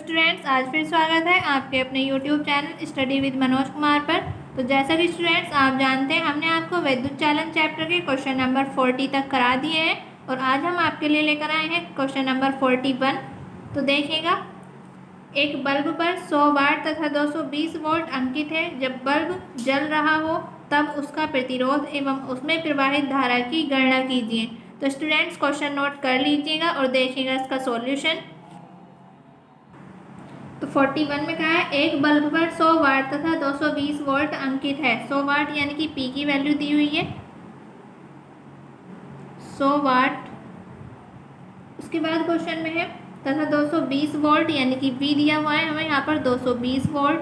Students, आज फिर स्वागत है आपके अपने YouTube channel study with Manoj Kumar पर। तो जैसा कि स्टूडेंट्स आप जानते हैं, हमने आपको विद्युत चालन चैप्टर के क्वेश्चन नंबर 40 तक करा दिए हैं और आज हम आपके लिए लेकर आए हैं क्वेश्चन नंबर 41। तो देखिएगा, एक बल्ब पर 100 वाट तथा 220 वोल्ट अंकित है। जब बल्ब जल रहा हो तब उसका प्रतिरोध एवं उसमें प्रवाहित धारा की गणना कीजिए। तो स्टूडेंट्स क्वेश्चन नोट कर लीजिएगा और देखिएगा इसका सॉल्यूशन। तो 41 में कहा है, एक बल्ब पर 100 वाट तथा 220 वोल्ट अंकित है। 100 वाट यानी कि पी की वैल्यू दी हुई है 100 वाट। उसके बाद क्वेश्चन में है तथा 220 वोल्ट यानी कि वी दिया हुआ है हमें यहाँ पर 220 वोल्ट।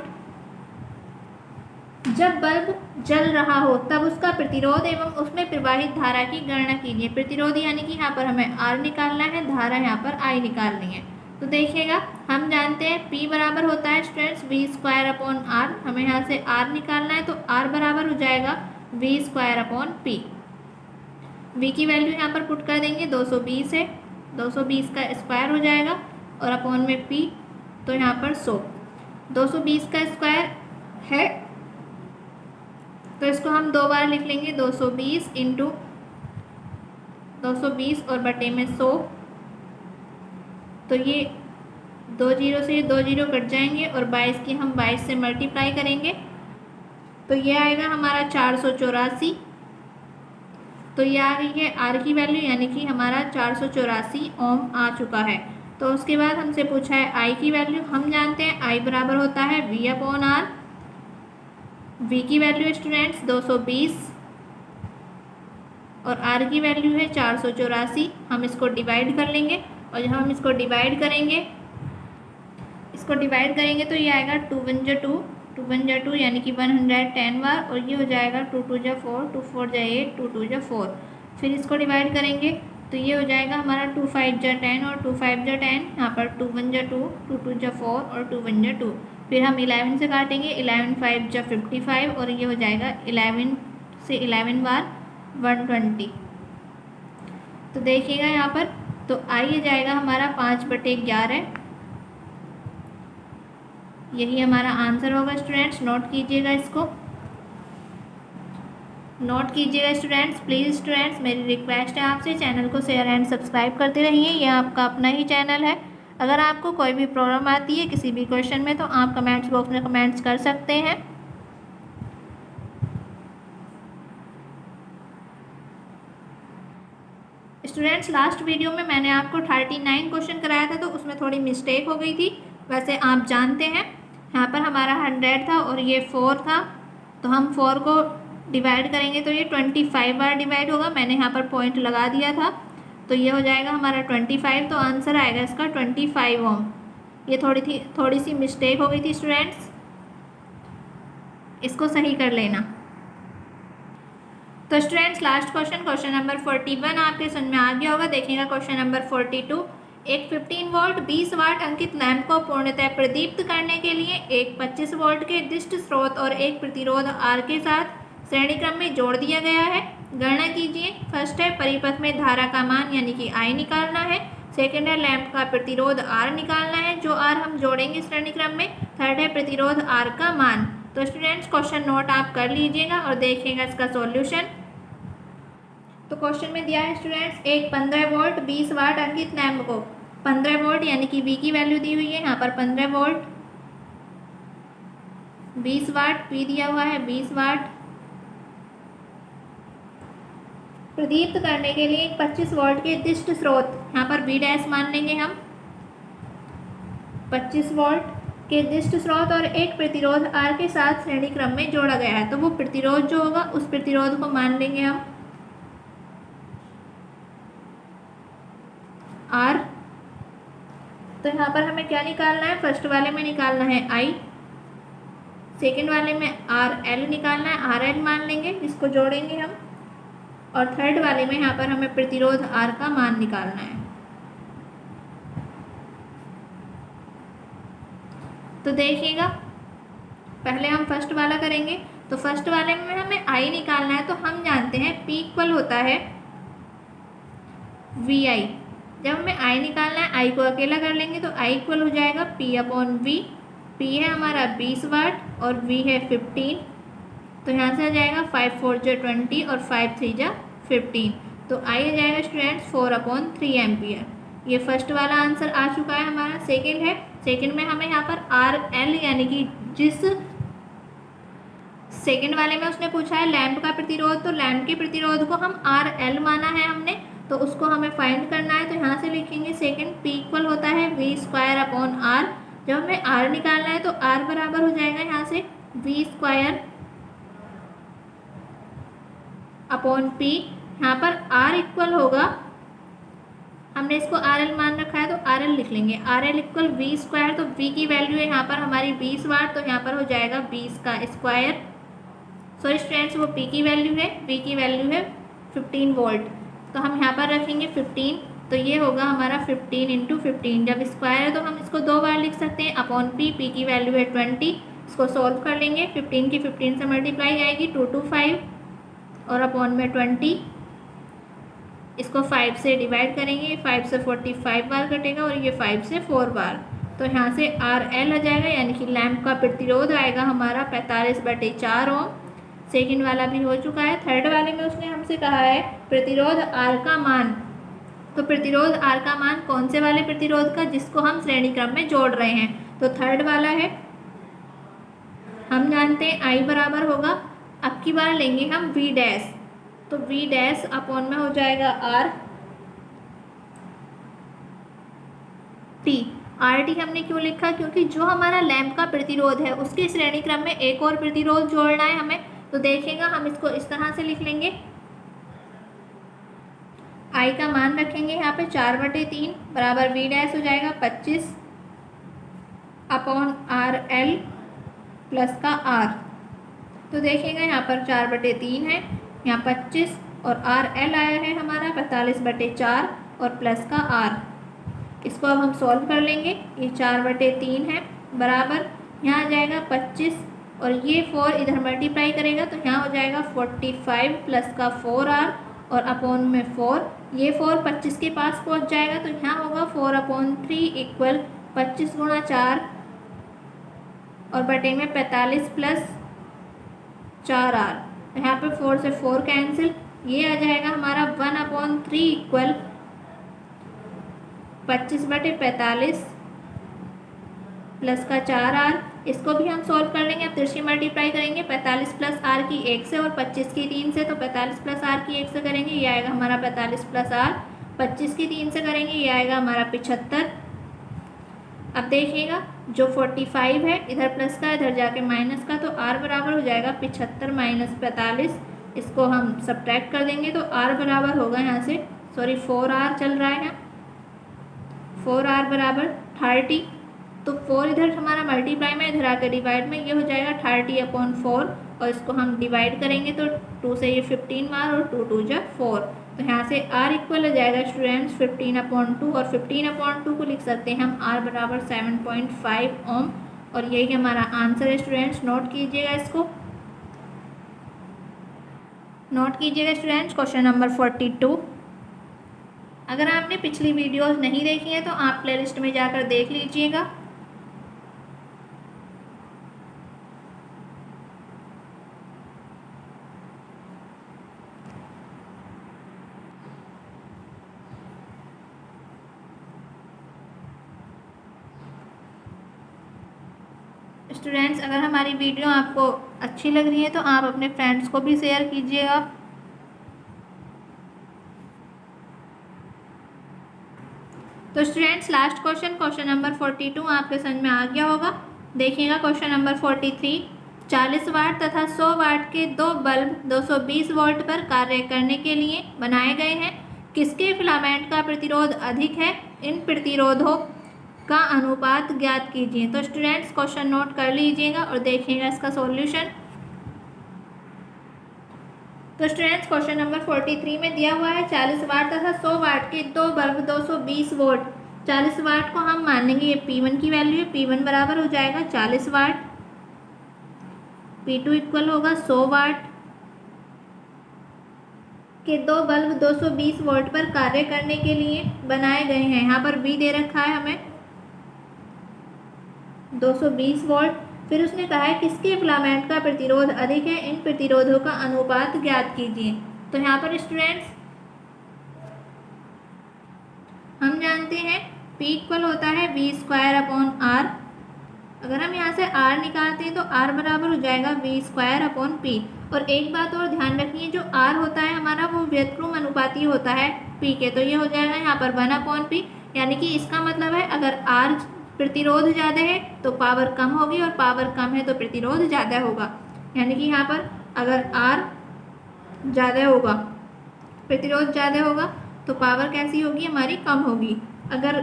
जब बल्ब जल रहा हो तब उसका प्रतिरोध एवं उसमें प्रवाहित धारा की गणना कीजिए। प्रतिरोध यानी कि यहाँ पर हमें आर निकालना है, धारा यहाँ पर आई निकालनी है। तो देखिएगा, हम जानते हैं P बराबर होता है स्टूडेंट्स V²/R। हमें यहाँ से R निकालना है, तो R बराबर हो जाएगा V²/P। V की वैल्यू यहाँ पर पुट कर देंगे, 220 है, 220 का स्क्वायर हो जाएगा और अपॉन में P, तो यहाँ पर 100। 220 का स्क्वायर है तो इसको हम दो बार लिख लेंगे, 220 इंटू 220 और बटे में 100। तो ये 2 जीरो से 2 जीरो कट जाएंगे और 22 की हम 22 से मल्टीप्लाई करेंगे तो ये आएगा हमारा 484। तो ये आ गई है आर की वैल्यू यानी कि हमारा 484 ओम आ चुका है। तो उसके बाद हमसे पूछा है आई की वैल्यू। हम जानते हैं आई बराबर होता है V/R। V की वैल्यू स्टूडेंट्स 220 और R की वैल्यू है 484। हम इसको डिवाइड कर लेंगे और जब हम इसको डिवाइड करेंगे तो ये आएगा 2 1 जा 2 यानी कि 110 बार और ये हो जाएगा 2 2 जा 4, 2 4 जा 8, 2 2 जा 4। फिर इसको डिवाइड करेंगे तो ये हो जाएगा हमारा 2 5 जा 10 और 2 5 जा 10। यहाँ पर 2 1 जा 2, 2 2 जा 4 और 2 1 जा 2। फिर हम 11 से काटेंगे, 11 5 जा 55 और ये हो जाएगा 11 से 11 बार 120। तो देखिएगा यहाँ पर, तो आई जाएगा हमारा 5/11। यही हमारा आंसर होगा स्टूडेंट्स। नोट कीजिएगा, इसको नोट कीजिएगा स्टूडेंट्स। प्लीज़ स्टूडेंट्स, मेरी रिक्वेस्ट है आपसे, चैनल को शेयर एंड सब्सक्राइब करते रहिए। यह आपका अपना ही चैनल है। अगर आपको कोई भी प्रॉब्लम आती है किसी भी क्वेश्चन में तो आप कमेंट्स बॉक्स में कमेंट्स कर सकते हैं। स्टूडेंट्स, लास्ट वीडियो में मैंने आपको 39 क्वेश्चन कराया था तो उसमें थोड़ी मिस्टेक हो गई थी। वैसे आप जानते हैं यहाँ पर हमारा 100 था और ये 4 था, तो हम 4 को डिवाइड करेंगे तो ये 25 बार डिवाइड होगा। मैंने यहाँ पर पॉइंट लगा दिया था तो ये हो जाएगा हमारा 25। तो आंसर आएगा इसका 25 ओम। ये थोड़ी सी मिस्टेक हो गई थी स्टूडेंट्स, इसको सही कर लेना। तो स्टूडेंट्स, लास्ट क्वेश्चन नंबर 41 आपके समझ में आ गया होगा। देखिएगा क्वेश्चन नंबर 42। एक 15 वोल्ट 20 वाट अंकित लैंप को पूर्णतः प्रदीप्त करने के लिए एक 25 वोल्ट के दिष्ट स्रोत और एक प्रतिरोध आर के साथ श्रेणी क्रम में जोड़ दिया गया है। गणना कीजिए। फर्स्ट है परिपथ में धारा का मान यानी कि आई निकालना है। सेकेंड है लैंप का प्रतिरोध आर निकालना है, जो आर हम जोड़ेंगे श्रेणी क्रम में। थर्ड है प्रतिरोध आर का मान। तो स्टूडेंट्स क्वेश्चन नोट आप कर लीजिएगा और देखिएगा इसका सॉल्यूशन। तो क्वेश्चन में दिया है स्टूडेंट्स, एक 15 वोल्ट 20 वाट अंकित लैंप को 15 वोल्ट यानी कि V की वैल्यू दी हुई है यहाँ पर 15 वोल्ट, 20 वाट P दिया हुआ है 20 वाट, प्रदीप्त करने के लिए एक 25 वोल्ट के दिष्ट स्रोत, यहाँ पर V' मान लेंगे हम, 25 वोल्ट के दिष्ट स्रोत और एक प्रतिरोध R के साथ श्रेणी क्रम में जोड़ा गया है। तो वो प्रतिरोध जो होगा उस प्रतिरोध को मान लेंगे हम R। तो यहाँ पर हमें क्या निकालना है, फर्स्ट वाले में निकालना है I, सेकेंड वाले में RL निकालना है, RL मान लेंगे, इसको जोड़ेंगे हम, और थर्ड वाले में यहाँ पर हमें प्रतिरोध R का मान निकालना है। तो देखिएगा, पहले हम फर्स्ट वाला करेंगे। तो फर्स्ट वाले में हमें I निकालना है, तो हम जानते हैं P इक्वल होता है VI। जब हमें आई निकालना है, आई को अकेला कर लेंगे तो आई इक्वल हो जाएगा पी अपॉन वी। पी है हमारा 20 वाट और वी है 15, तो यहाँ से आ जाएगा 5 4 जो 20 और 5 3 जा 15, तो आई आ जाएगा स्टूडेंट्स 4/3 एम्पियर। ये फर्स्ट वाला आंसर आ चुका है हमारा। सेकंड है, सेकंड में हमें यहाँ पर आर एल यानी कि जिस सेकंड वाले में उसने पूछा है लैंप का प्रतिरोध, तो लैंप के प्रतिरोध को हम आर एल माना है हमने, तो उसको हमें फाइंड करना है। तो यहाँ से लिखेंगे सेकंड पी इक्वल होता है वी स्क्वायर अपॉन आर। जब हमें आर निकालना है तो आर बराबर हो जाएगा यहाँ से वी स्क्वायर अपॉन पी। यहाँ पर आर इक्वल होगा, हमने इसको आर एल मान रखा है तो आर एल लिख लेंगे, R L equal V square. तो वी की वैल्यू है यहाँ पर हमारी 20 वाट, तो यहाँ पर हो जाएगा 20 का स्क्वायर। सॉरी स्टूडेंट्स, वो पी की वैल्यू है, वी की वैल्यू है 15 वोल्ट, तो हम यहाँ पर रखेंगे 15, तो ये होगा हमारा 15 इंटू 15। जब स्क्वायर है तो हम इसको 2 बार लिख सकते हैं अपॉन पी। पी की वैल्यू है 20, इसको सॉल्व कर लेंगे, 15 की 15 से मल्टीप्लाई आएगी 2 2 5 और अपॉन में 20, इसको 5 से डिवाइड करेंगे, 5 से 45 बार कटेगा और ये 5 से 4 बार, तो यहाँ से आर एल आ जाएगा यानी कि लैंप का प्रतिरोध आएगा हमारा 45/4 ओम। सेकंड वाला भी हो चुका है। थर्ड वाले में उसने हमसे कहा है प्रतिरोध आर का मान, तो प्रतिरोध आर का मान कौन से वाले प्रतिरोध का, जिसको हम श्रेणी क्रम में जोड़ रहे हैं, तो थर्ड वाला है। हम जानते हैं आई बराबर होगा, अब की बार लेंगे हम वी डैश, तो वी डैश अपॉन में हो जाएगा आर टी। आर टी हमने क्यों लिखा, क्योंकि जो हमारा लैंप का प्रतिरोध है उसके श्रेणी क्रम में एक और प्रतिरोध जोड़ना है हमें, तो देखिएगा हम इसको इस तरह से लिख लेंगे। आई का मान रखेंगे यहाँ पे 4/3 बराबर वी डैश हो जाएगा 25 अपॉन आर एल प्लस का आर। तो देखिएगा यहाँ पर 4/3 है, यहाँ 25 और आर एल आया है हमारा 45/4 और प्लस का आर। इसको अब हम सॉल्व कर लेंगे, ये 4/3 है बराबर यहाँ आ जाएगा 25 और ये 4 इधर मल्टीप्लाई करेगा तो यहाँ हो जाएगा 45 प्लस का 4r और अपॉन में 4, ये 4 25 के पास पहुँच जाएगा तो यहाँ होगा 4/3 इक्वल 25 गुणा 4 और बटे में 45 प्लस 4r, यहाँ पे 4 से 4 कैंसिल, ये आ जाएगा हमारा 1/3 इक्वल 25/45 प्लस का 4r। इसको भी हम सॉल्व कर लेंगे, अब तिरछी मल्टीप्लाई करेंगे 45 प्लस आर की 1 से और 25 की 3 से, तो 45 प्लस आर की 1 से करेंगे ये आएगा हमारा 45 प्लस आर, 25 की 3 से करेंगे ये आएगा हमारा 75। अब देखिएगा जो 45 है इधर प्लस का इधर जाके माइनस का, तो r बराबर हो जाएगा 75 माइनस 45, इसको हम सब्ट्रैक्ट कर देंगे तो r बराबर होगा यहाँ से, सॉरी 4r चल रहा है, 4r बराबर 30, तो 4 इधर हमारा मल्टीप्लाई में इधर आकर डिवाइड में, ये हो जाएगा 30/4 और इसको हम डिवाइड करेंगे तो 2 से ये 15 बार और 2 2 जा 4, तो यहाँ से r इक्वल हो जाएगा स्टूडेंट्स 15/2 और 15/2 को लिख सकते हैं हम r बराबर 7.5 ओम और यही हमारा आंसर है स्टूडेंट्स। नोट कीजिएगा, इसको नोट कीजिएगा स्टूडेंट्स। क्वेश्चन नंबर 42, अगर आपने पिछली वीडियोस नहीं देखी है तो आप प्लेलिस्ट में जाकर देख लीजिएगा। स्टूडेंट्स, अगर हमारी वीडियो आपको अच्छी लग रही है तो आप अपने फ्रेंड्स को भी शेयर कीजिएगा। तो स्टूडेंट्स लास्ट क्वेश्चन नंबर 42 आपके समझ में आ गया होगा। देखिएगा क्वेश्चन नंबर 43, 40 वाट तथा 100 वाट के दो बल्ब 220 वोल्ट पर कार्य करने के लिए बनाए गए हैं, किसके फिलामेंट का प्रतिरोध अधिक है, इन प्रतिरोधों का अनुपात ज्ञात कीजिए। तो स्टूडेंट्स क्वेश्चन नोट कर लीजिएगा और देखिएगा इसका सॉल्यूशन। तो स्टूडेंट्स क्वेश्चन नंबर 43 में दिया हुआ है 40 वाट तथा 100 वाट के दो बल्ब 220 वोल्ट। 40 वाट को हम मान लेंगे ये P1 की वैल्यू है, P1 बराबर हो जाएगा 40 वाट, P2 इक्वल होगा 100 वाट, कि दो बल्ब 220 वोल्ट पर कार्य करने के लिए बनाए गए हैं। यहाँ पर V दे रखा है हमें 220 वोल्ट। फिर उसने कहा है किसके फिलामेंट का प्रतिरोध अधिक है, इन प्रतिरोधों का अनुपात ज्ञात कीजिए। तो यहाँ पर स्टूडेंट्स हम जानते हैं P इक्वल होता है V²/R। अगर हम यहाँ से R निकालते हैं तो R बराबर हो जाएगा V²/P। और एक बात और ध्यान रखिए, जो R होता है हमारा वो व्युत्क्रम अनुपाती होता है P के, तो ये हो जाएगा यहाँ पर 1/P। यानी कि इसका मतलब है अगर R प्रतिरोध ज़्यादा है तो पावर कम होगी और पावर कम है तो प्रतिरोध ज़्यादा होगा। यानी कि यहाँ पर अगर R ज़्यादा होगा, प्रतिरोध ज़्यादा होगा तो पावर कैसी होगी हमारी, कम होगी। अगर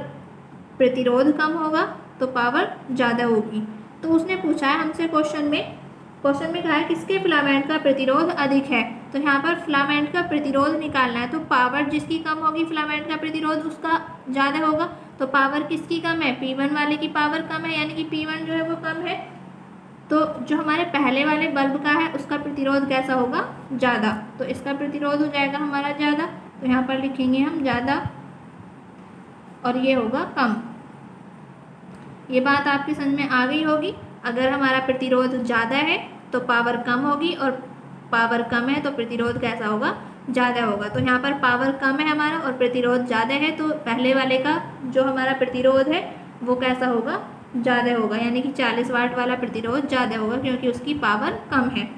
प्रतिरोध कम होगा तो पावर ज़्यादा होगी। तो उसने पूछा है हमसे क्वेश्चन में कहा है किसके फिलामेंट का प्रतिरोध अधिक है। तो यहाँ पर फिलामेंट का प्रतिरोध निकालना है, तो पावर जिसकी कम होगी फिलामेंट का प्रतिरोध उसका ज़्यादा होगा। तो पावर किसकी कम है, P1 वाले की पावर कम है, यानी कि P1 जो है वो कम है। तो जो हमारे पहले वाले बल्ब का है उसका प्रतिरोध कैसा होगा, ज़्यादा। तो इसका प्रतिरोध हो जाएगा हमारा ज़्यादा, तो यहाँ पर लिखेंगे हम ज़्यादा और ये होगा कम। ये बात आपकी समझ में आ गई होगी। अगर हमारा प्रतिरोध ज़्यादा है तो पावर कम होगी और पावर कम है तो प्रतिरोध कैसा होगा, ज़्यादा होगा। तो यहाँ पर पावर कम है हमारा और प्रतिरोध ज़्यादा है, तो पहले वाले का जो हमारा प्रतिरोध है वो कैसा होगा, ज़्यादा होगा। यानी कि 40 वाट वाला प्रतिरोध ज़्यादा होगा क्योंकि उसकी पावर कम है।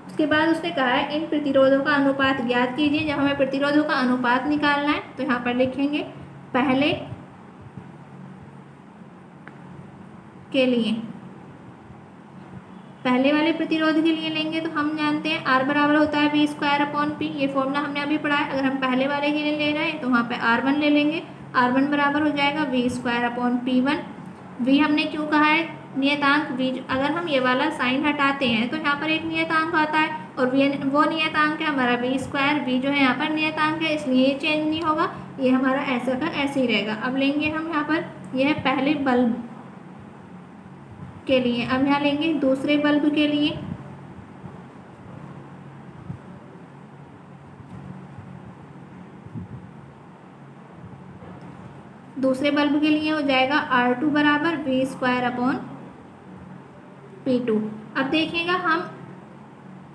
उसके बाद उसने कहा है इन प्रतिरोधों का अनुपात ज्ञात कीजिए। जब हमें प्रतिरोधों का अनुपात निकालना है तो यहाँ पर लिखेंगे पहले के लिए, पहले वाले प्रतिरोध के लिए लेंगे तो हम जानते हैं R बराबर होता है V²/P। ये फॉर्मूला हमने अभी पढ़ा है। अगर हम पहले वाले के लिए ले रहे हैं तो वहाँ पे R1 ले लेंगे। R1 बराबर हो जाएगा V²/P1। V हमने क्यों कहा है, नियतांक V। अगर हम ये वाला साइन हटाते हैं तो यहाँ पर एक नियतांक आता है और वो नियतांक है हमारा V²। V जो है यहाँ पर नियतांक है, इसलिए ये चेंज नहीं होगा, ये हमारा ऐसा का ऐसे ही रहेगा। अब लेंगे हम यहाँ पर, यह है पहले बल्ब के लिए। अब यहाँ लेंगे दूसरे बल्ब के लिए। दूसरे बल्ब के लिए हो जाएगा R2 बराबर V²/P2। अब देखिएगा हम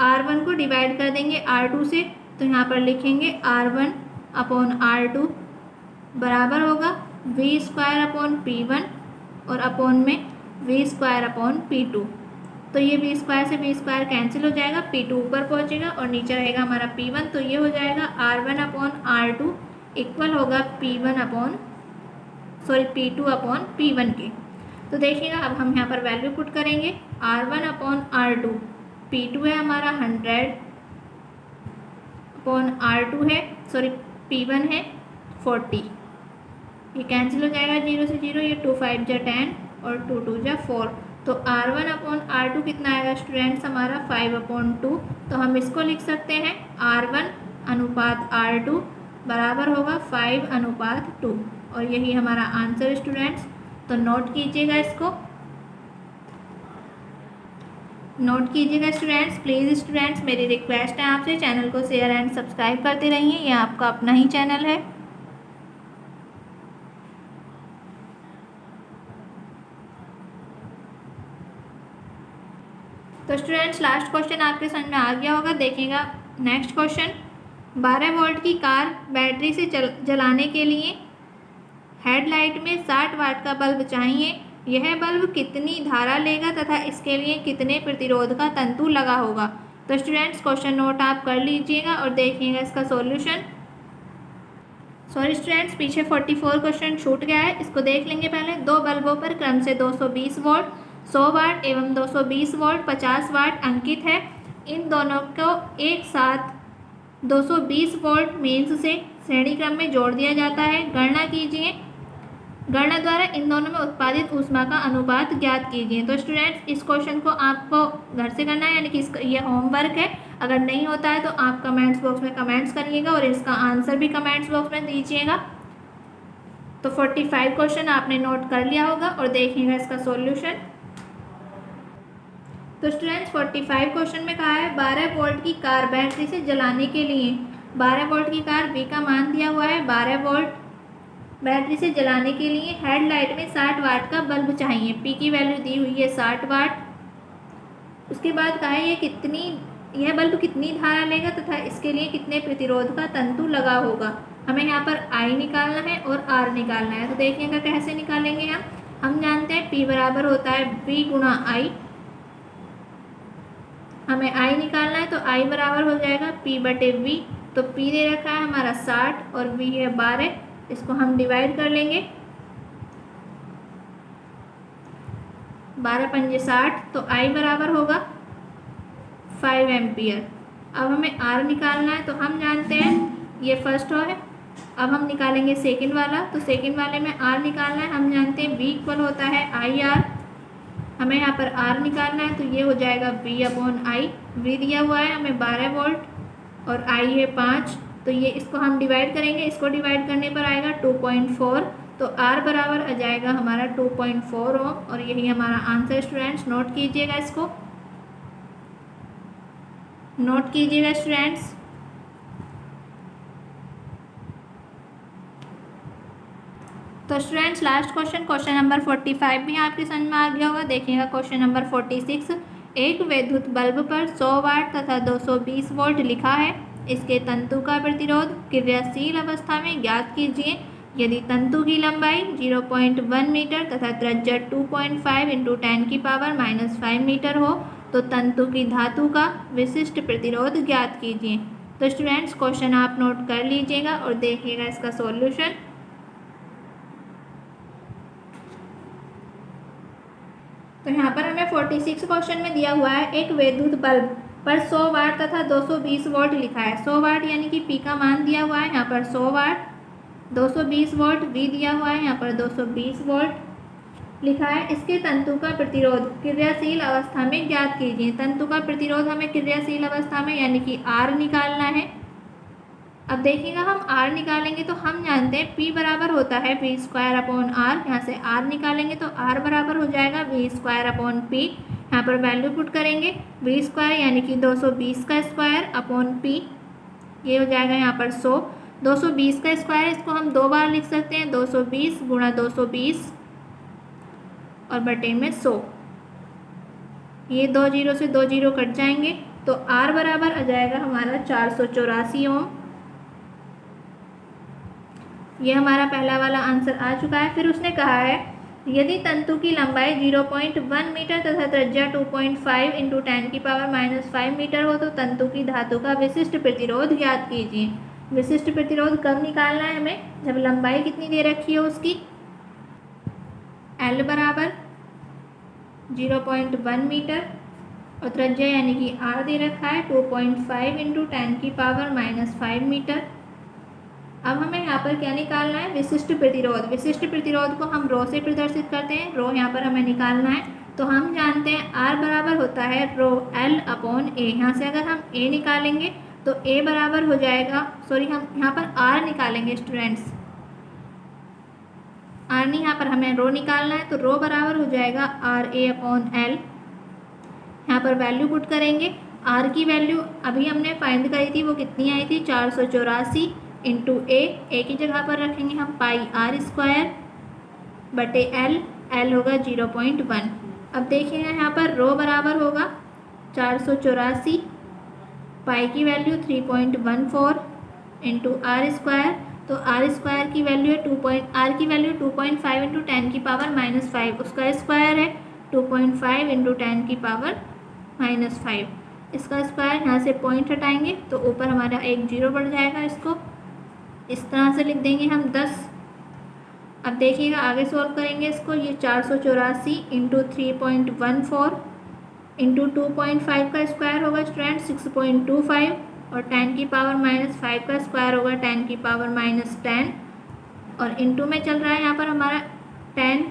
R1 को डिवाइड कर देंगे R2 से, तो यहाँ पर लिखेंगे R1/R2 बराबर होगा V²/P1 और अपॉन में V²/P2। तो ये V² से V² कैंसिल हो जाएगा, P2 ऊपर पहुँचेगा और नीचे रहेगा हमारा P1। तो ये हो जाएगा R1/R2 इक्वल होगा P2/P1 के। तो देखिएगा अब हम यहाँ पर वैल्यू पुट करेंगे। R1/R2 P2 है हमारा 100/R2 है, P1 है 40। ये कैंसिल हो जाएगा 0 से 0, ये 2 5 जा 10 और 2 2 जा 4। तो R1/R2 कितना आएगा स्टूडेंट्स हमारा 5/2। तो हम इसको लिख सकते हैं R1/R2 बराबर होगा 5/2 और यही हमारा आंसर स्टूडेंट्स। तो नोट कीजिएगा, इसको नोट कीजिएगा स्टूडेंट्स। प्लीज़ स्टूडेंट्स मेरी रिक्वेस्ट है आपसे, चैनल को शेयर एंड सब्सक्राइब करते रहिए, ये आपका अपना ही चैनल है। तो स्टूडेंट्स लास्ट क्वेश्चन आपके समझ में आ गया होगा। देखिएगा नेक्स्ट क्वेश्चन, 12 वोल्ट की कार बैटरी से जलाने के लिए हेडलाइट में 60 वाट का बल्ब चाहिए। यह बल्ब कितनी धारा लेगा तथा इसके लिए कितने प्रतिरोध का तंतु लगा होगा। तो स्टूडेंट्स क्वेश्चन नोट आप कर लीजिएगा और देखिएगा इसका सॉल्यूशन। सॉरी स्टूडेंट्स, पीछे 44 क्वेश्चन छूट गया है, इसको देख लेंगे पहले। दो बल्बों पर क्रम से 220 वोल्ट, 100 वाट एवं 220 वोल्ट 50 वाट अंकित है। इन दोनों को एक साथ 220 वोल्ट मेंस से श्रेणी क्रम में जोड़ दिया जाता है। गणना कीजिए, गणना द्वारा इन दोनों में उत्पादित ऊष्मा का अनुपात ज्ञात कीजिए। तो स्टूडेंट्स इस क्वेश्चन को आपको घर से करना है, यानी कि इसका ये होमवर्क है। अगर नहीं होता है तो आप कमेंट्स बॉक्स में कमेंट्स करिएगा और इसका आंसर भी कमेंट्स बॉक्स में दीजिएगा। तो 45 क्वेश्चन आपने नोट कर लिया होगा और देखिएगा इसका सॉल्यूशन। तो स्टूडेंट्स 45 क्वेश्चन में कहा है 12 वोल्ट की कार बैटरी से जलाने के लिए 12 वोल्ट की कार, V का मान दिया हुआ है 12 वोल्ट। बैटरी से जलाने के लिए हेडलाइट में 60 वाट का बल्ब चाहिए। P की वैल्यू दी हुई है 60 वाट। उसके बाद कहा है यह बल्ब कितनी धारा लेगा तथा इसके लिए कितने प्रतिरोध का तंतु लगा होगा। हमें यहाँ पर I निकालना है और R निकालना है। तो देखिएगा कैसे निकालेंगे हम जानते हैं P बराबर होता है V गुणा I। हमें I निकालना है तो I बराबर हो जाएगा P बटे V। तो P दे रखा है हमारा 60 और V है 12। इसको हम डिवाइड कर लेंगे, 12 पंजे 60, तो I बराबर होगा 5 एम्पियर। अब हमें R निकालना है तो हम जानते हैं ये फर्स्ट है। अब हम निकालेंगे सेकंड वाला, तो सेकंड वाले में R निकालना है। हम जानते हैं V इक्वल होता है IR। हमें यहाँ पर R निकालना है तो ये हो जाएगा V अपॉन I। V दिया हुआ है हमें 12 वोल्ट और I है 5, तो ये इसको हम डिवाइड करेंगे। इसको डिवाइड करने पर आएगा 2.4, तो R बराबर आ जाएगा हमारा 2.4 ओम। और यही हमारा आंसर स्टूडेंट्स, नोट कीजिएगा, इसको नोट कीजिएगा स्टूडेंट्स। तो स्टूडेंट्स लास्ट क्वेश्चन नंबर 45 भी आपके समझ में आ गया होगा। देखिएगा क्वेश्चन नंबर 46। एक विद्युत बल्ब पर 100 वाट तथा 220 वोल्ट लिखा है। इसके तंतु का प्रतिरोध क्रियाशील अवस्था में ज्ञात कीजिए। यदि तंतु की लंबाई 0.1 मीटर तथा त्रिज्या 2.5 इंटू 10⁻⁻5 मीटर हो तो तंतु की धातु का विशिष्ट प्रतिरोध ज्ञात कीजिए। तो स्टूडेंट्स क्वेश्चन आप नोट कर लीजिएगा और देखिएगा इसका सॉल्यूशन। तो यहाँ पर हमें 46 क्वेश्चन में दिया हुआ है एक विद्युत बल्ब पर 100 वाट तथा 220 वोल्ट लिखा है। 100 वाट यानी कि P का मान दिया हुआ है यहाँ पर 100 वाट, 220 वोल्ट V दिया हुआ है यहाँ पर 220 वोल्ट लिखा है। इसके तंतु का प्रतिरोध क्रियाशील अवस्था में ज्ञात कीजिए। तंतु का प्रतिरोध हमें क्रियाशील अवस्था में यानी कि R निकालना है। अब देखिएगा हम R निकालेंगे तो हम जानते हैं P बराबर होता है V स्क्वायर अपॉन R। यहाँ से R निकालेंगे तो R बराबर हो जाएगा V स्क्वायर अपॉन P। यहाँ पर वैल्यू पुट करेंगे, V स्क्वायर यानी कि 220 का स्क्वायर अपॉन P, ये हो जाएगा यहाँ पर 100। 220 का स्क्वायर इसको हम 2 बार लिख सकते हैं, 220 गुणा 220 और बटे में 100। ये 2 जीरो से 2 जीरो कट जाएंगे तो R बराबर आ जाएगा हमारा 484 ओम। ये हमारा पहला वाला आंसर आ चुका है। फिर उसने कहा है यदि तंतु की लंबाई 0.1 मीटर तथा त्रिज्या 2.5 इंटू 10⁻⁻5 मीटर हो तो तंतु की धातु का विशिष्ट प्रतिरोध ज्ञात कीजिए। विशिष्ट प्रतिरोध कब निकालना है हमें, जब लंबाई कितनी दे रखी है उसकी, L बराबर 0.1 मीटर और त्रिज्या यानी कि R दे रखा है 2.5 इंटू 10⁻⁻5 मीटर। अब हमें यहाँ पर क्या निकालना है, विशिष्ट प्रतिरोध। विशिष्ट प्रतिरोध को हम रो से प्रदर्शित करते हैं। रो यहाँ पर हमें निकालना है तो हम जानते हैं R बराबर होता है रो L अपॉन A। यहाँ से अगर हम A निकालेंगे तो A बराबर हो जाएगा, हम यहाँ पर R निकालेंगे स्टूडेंट्स, R नहीं, यहाँ पर हमें रो निकालना है तो रो बराबर हो जाएगा RA अपॉन L। यहाँ पर वैल्यू पुट करेंगे। R की वैल्यू अभी हमने फाइंड करी थी, वो कितनी आई थी, 484 इंटू A की जगह पर रखेंगे हम पाई R स्क्वायर बटे L होगा 0.1। अब देखिएगा यहाँ पर रो बराबर होगा 484, पाई की वैल्यू 3.14 इंटू R स्क्वायर, तो R स्क्वायर की वैल्यू है R की वैल्यू 2.5 इंटू 10⁻⁻5, उसका स्क्वायर है 2.5 इंटू 10⁻⁻5। इसका स्क्वायर यहाँ से पॉइंट हटाएंगे तो ऊपर हमारा एक जीरो बढ़ जाएगा। इसको इस तरह से लिख देंगे हम 10। अब देखिएगा आगे सॉल्व करेंगे इसको। ये 484 इंटू 3.14 इंटू 2.5 का स्क्वायर होगा स्टूडेंट 6.25 और 10⁻⁻5 का स्क्वायर होगा 10⁻10 और इंटू में चल रहा है यहाँ पर हमारा 10।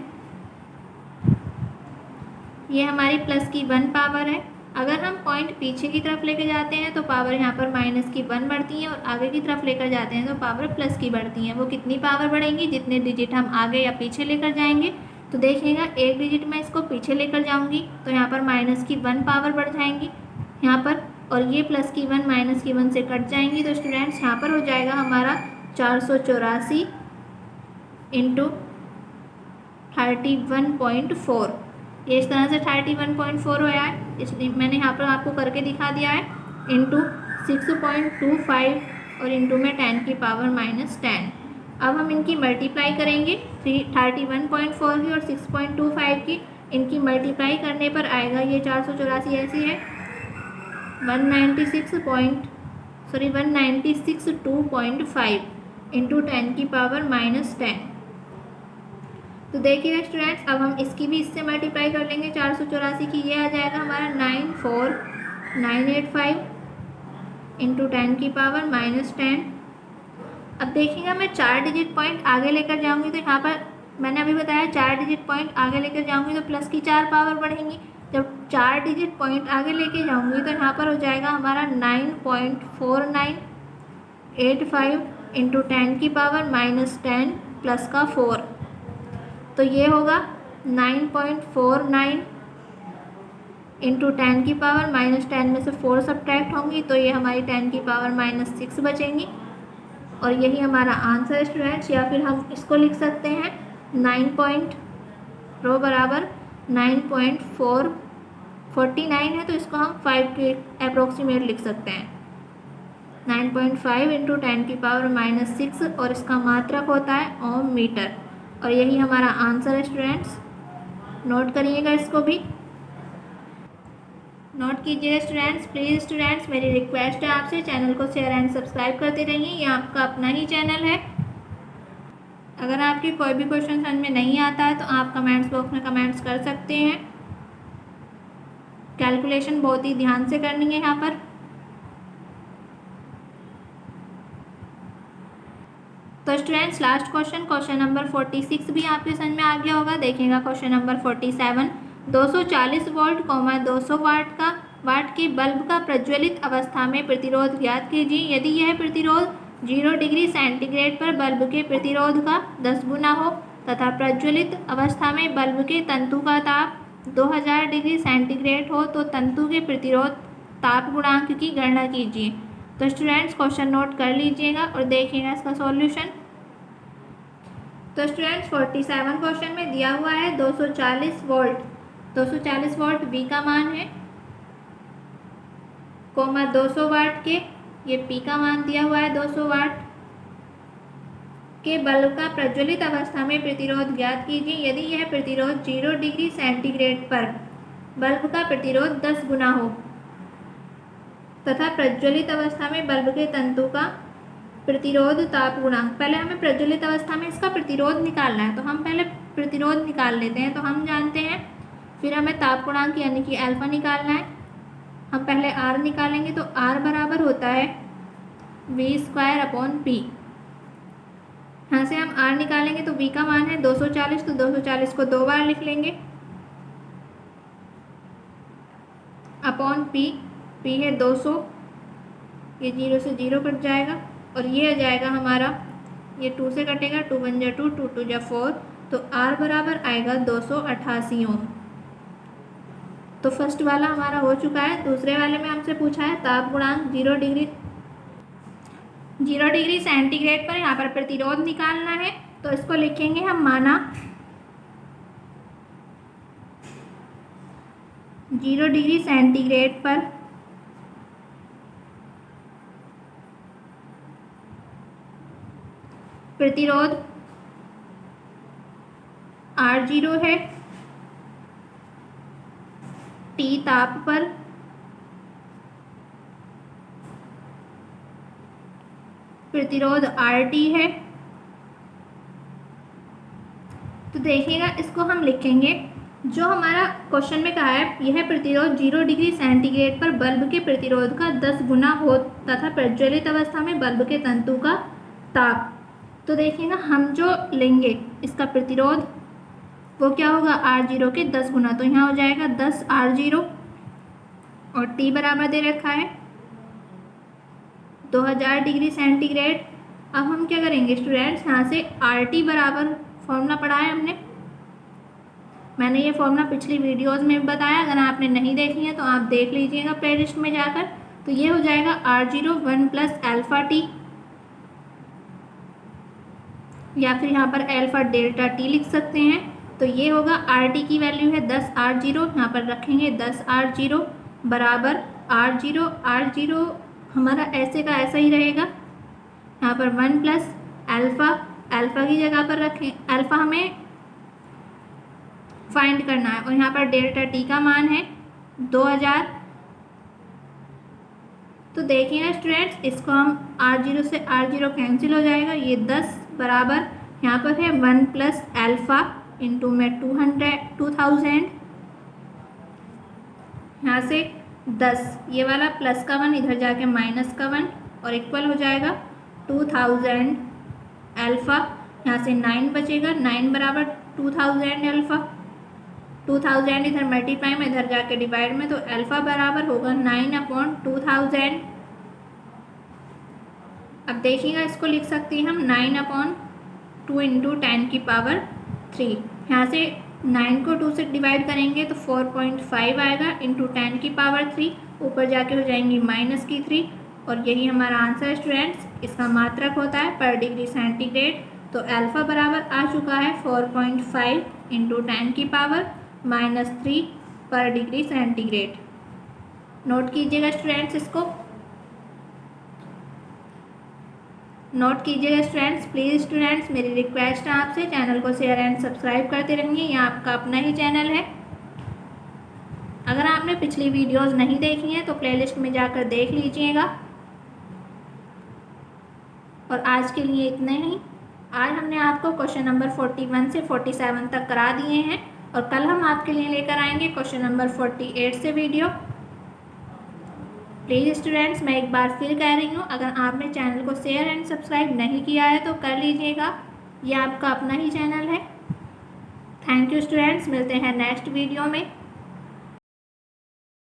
ये हमारी प्लस की 1 पावर है। अगर हम पॉइंट पीछे की तरफ लेकर जाते हैं तो पावर यहाँ पर माइनस की 1 बढ़ती है और आगे की तरफ लेकर जाते हैं तो पावर प्लस की बढ़ती है। वो कितनी पावर बढ़ेंगी, जितने डिजिट हम आगे या पीछे लेकर जाएंगे। तो देखिएगा एक डिजिट में इसको पीछे लेकर जाऊंगी तो यहाँ पर माइनस की 1 पावर बढ़ जाएंगी, यहाँ पर और ये प्लस की 1 माइनस की 1 से कट जाएंगी। तो स्टूडेंट्स यहाँ पर हो जाएगा हमारा 484 इंटू 31.4। ये इस तरह से 31.4 होया है, इसलिए मैंने यहाँ पर आपको करके दिखा दिया है। इंटू 6.25 और इंटू में 10 की पावर -10। अब हम इनकी मल्टीप्लाई करेंगे 31.4 की और 6.25 की। इनकी मल्टीप्लाई करने पर आएगा ये 484 ऐसी है 196.5 इंटू 10 की पावर -10। तो देखिए स्टूडेंट्स, अब हम इसकी भी इससे मल्टीप्लाई कर लेंगे 484 की। ये आ जाएगा हमारा 94985 इंटू 10 की पावर -10। अब देखिएगा मैं 4 डिजिट पॉइंट आगे लेकर जाऊंगी तो यहाँ पर मैंने अभी बताया 4 डिजिट पॉइंट आगे लेकर जाऊंगी तो प्लस की 4 पावर बढ़ेंगी। जब 4 डिजिट पॉइंट आगे लेके जाऊंगी तो यहाँ पर हो जाएगा हमारा 9.4985 इंटू 10 की पावर -10 प्लस का 4। तो ये होगा 9.49 इंटू 10 की पावर -10 में से 4 सब्ट्रैक्ट होंगी तो ये हमारी 10 की पावर -6 बचेंगी। और यही हमारा आंसर स्टूडेंट्स। या फिर हम इसको लिख सकते हैं 9 बराबर 9.449 है तो इसको हम 5 के अप्रोक्सीमेट लिख सकते हैं। 9.5 इंटू 10 की पावर -6 और इसका मात्रक होता है ओम मीटर। और यही हमारा आंसर है स्टूडेंट्स। नोट करिएगा, इसको भी नोट कीजिएगा स्टूडेंट्स। प्लीज़ स्टूडेंट्स, मेरी रिक्वेस्ट है आपसे चैनल को शेयर एंड सब्सक्राइब करते रहिए। ये आपका अपना ही चैनल है। अगर आपके कोई भी क्वेश्चन समझ में नहीं आता है तो आप कमेंट्स बॉक्स में कमेंट्स कर सकते हैं। कैलकुलेशन बहुत ही ध्यान से करनी है यहाँ पर। तो स्टूडेंट्स, लास्ट क्वेश्चन नंबर 46 भी आपके समझ में आ गया होगा। देखिएगा क्वेश्चन नंबर 47। 240 वोल्ट 200 वाट के बल्ब का प्रज्वलित अवस्था में प्रतिरोध ज्ञात कीजिए। यदि यह प्रतिरोध 0 डिग्री सेंटीग्रेड पर बल्ब के प्रतिरोध का 10 गुना हो तथा प्रज्वलित अवस्था में बल्ब के तंतु का ताप 2000 डिग्री सेंटीग्रेड हो तो तंतु के प्रतिरोध ताप गुणांक की गणना कीजिए। तो स्टूडेंट्स, क्वेश्चन नोट कर लीजिएगा और देखिएगा इसका सॉल्यूशन। तो स्टूडेंट्स, 47 क्वेश्चन में दिया हुआ है 240 वोल्ट। 240 वोल्ट V का मान है, 200 वाट के ये P का मान दिया हुआ है 200 वाट के बल्ब का प्रज्वलित अवस्था में प्रतिरोध ज्ञात कीजिए। यदि यह प्रतिरोध 0 डिग्री सेंटीग्रेड पर बल्ब का प्रतिरोध 10 गुना हो तथा प्रज्वलित अवस्था में बल्ब के तंतु का प्रतिरोध ताप गुणांक। पहले हमें प्रज्वलित अवस्था में इसका प्रतिरोध निकालना है तो हम पहले प्रतिरोध निकाल लेते हैं। तो हम जानते हैं, फिर हमें ताप गुणांक यानी कि अल्फा निकालना है। हम पहले R निकालेंगे तो R बराबर होता है V² P। यहाँ से हम R निकालेंगे तो V का मान है 240, तो 240 को 2 बार लिख लेंगे अपॉन P। P है 200, ये 0 से 0 कट जाएगा और ये आ जाएगा हमारा, ये 2 से कटेगा, 2 1 जा 2, 2 2 जा 4, तो R बराबर आएगा 288 ओम। तो फर्स्ट वाला हमारा हो चुका है। दूसरे वाले में हमसे पूछा है ताप गुणांक 0 डिग्री सेंटीग्रेड पर यहाँ पर प्रतिरोध निकालना है। तो इसको लिखेंगे हम माना 0 डिग्री सेंटीग्रेड पर प्रतिरोध R0 है, T ताप पर प्रतिरोध RT है। तो देखिएगा, इसको हम लिखेंगे, जो हमारा क्वेश्चन में कहा है यह प्रतिरोध 0 डिग्री सेंटीग्रेड पर बल्ब के प्रतिरोध का 10 गुना हो तथा प्रज्वलित अवस्था में बल्ब के तंतु का ताप। तो देखिएगा, हम जो लेंगे इसका प्रतिरोध वो क्या होगा, R0 के 10 गुना। तो यहाँ हो जाएगा 10 R0 और T बराबर दे रखा है 2000 डिग्री सेंटीग्रेड। अब हम क्या करेंगे स्टूडेंट्स, यहाँ से RT बराबर फॉर्मूला पढ़ा है हमने, मैंने ये फॉर्मूला पिछली वीडियोस में भी बताया। अगर आपने नहीं देखी है तो आप देख लीजिएगा प्लेलिस्ट में जाकर। तो ये हो जाएगा R0 1 प्लस अल्फ़ा टी, या फिर यहाँ पर अल्फ़ा डेल्टा टी लिख सकते हैं। तो ये होगा RT की वैल्यू है 10 R0, यहाँ पर रखेंगे 10 R0 बराबर R0 हमारा ऐसे का ऐसा ही रहेगा। यहाँ पर 1 प्लस अल्फ़ा की जगह पर रखें, अल्फ़ा हमें फाइंड करना है, और यहाँ पर डेल्टा टी का मान है 2000। तो देखिएगा स्टूडेंट्स, इसको हम R0 से R0 कैंसिल हो जाएगा, ये 10 बराबर यहाँ पर है 1 प्लस अल्फ़ा इंटू में 2000, यहाँ से 10, ये वाला प्लस का 1 इधर जाके माइनस का 1 और इक्वल हो जाएगा 2000 अल्फ़ा, यहाँ से 9 बचेगा, 9 बराबर 2000 अल्फ़ा, 2000 इधर मल्टीप्लाई में इधर जाके डिवाइड में, तो अल्फ़ा बराबर होगा 9/2000। अब देखिएगा, इसको लिख सकते हैं हम 9/2 इंटू 10 की पावर 3। यहाँ से 9 को 2 से डिवाइड करेंगे तो 4.5 आएगा इंटू 10 की पावर 3, ऊपर जाके हो जाएंगी माइनस की 3, और यही हमारा आंसर है स्टूडेंट्स। इसका मात्रक होता है पर डिग्री सेंटीग्रेड। तो अल्फ़ा बराबर आ चुका है 4.5 इंटू 10 की पावर -3 पर डिग्री सेंटीग्रेड। नोट कीजिएगा स्टूडेंट्स, इसको नोट कीजिएगा स्टूडेंट्स। प्लीज़ स्टूडेंट्स, मेरी रिक्वेस्ट है आपसे, चैनल को शेयर एंड सब्सक्राइब करते रहिए, ये आपका अपना ही चैनल है। अगर आपने पिछली वीडियोस नहीं देखी हैं तो प्लेलिस्ट में जाकर देख लीजिएगा। और आज के लिए इतना ही। आज हमने आपको क्वेश्चन नंबर 41 से 47 तक करा दिए हैं, और कल हम आपके लिए लेकर आएंगे क्वेश्चन नंबर 48 से वीडियो। प्लीज़ स्टूडेंट्स, मैं एक बार फिर कह रही हूँ, अगर आपने चैनल को शेयर एंड सब्सक्राइब नहीं किया है तो कर लीजिएगा, ये आपका अपना ही चैनल है। थैंक यू स्टूडेंट्स, मिलते हैं नेक्स्ट वीडियो में।